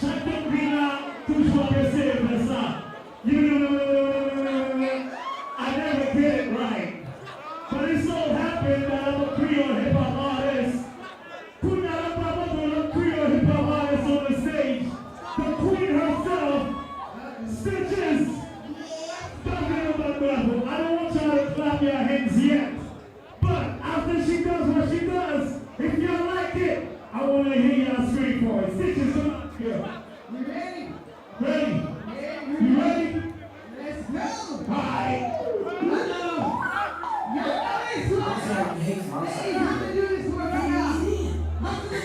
Chaque villa, toujours essayer ça. You know, I never get it right. But it so happened that I'm a Creole hip hop artist. Put out a Creole hip hop artist on the stage. The queen herself, Stitches. Don't get about bravo. I don't want y'all to clap your hands yet. But after she does what she does, if y'all like it, I want to hear y'all scream for it. Stitches, come on here. You ready? Ready? Yeah, You ready? let's go. Hi. Hey, how to do this work right now?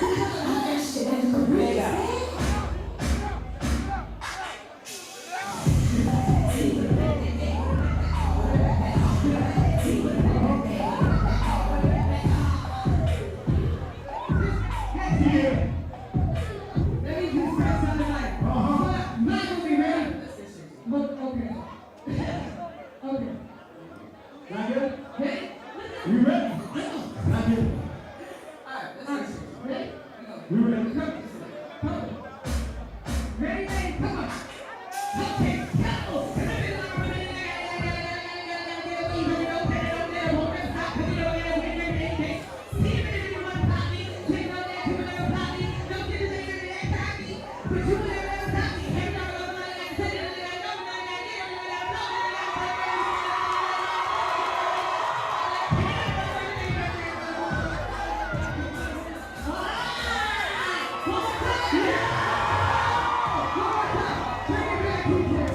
Here. Let me just say something like, not gonna be ready. But okay. Okay. Not good? Ready? You ready? Not good. Ready? You ready? Ready, ready, come on. Okay, go.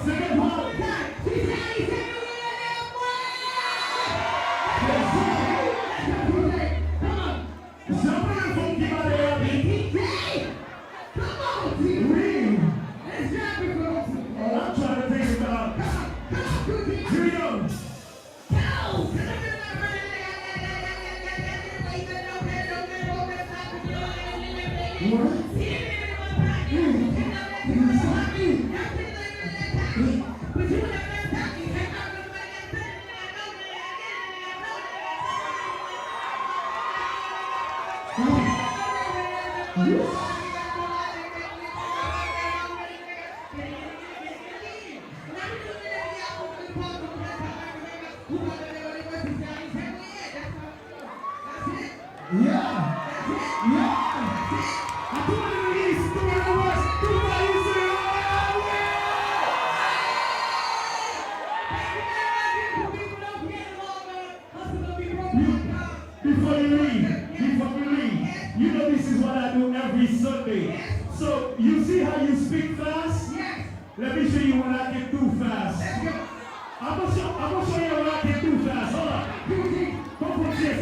Second part. Somebody from Kimaria. Real. I'm trying to think about. Here we go. Yeah. I put it in the east, two in the west, two in the east, and before you leave, you know this is what I do every Sunday. So you see how you speak fast? Let me show you what I can do fast. I'm gonna show you what I can do fast. Hold on. Come put your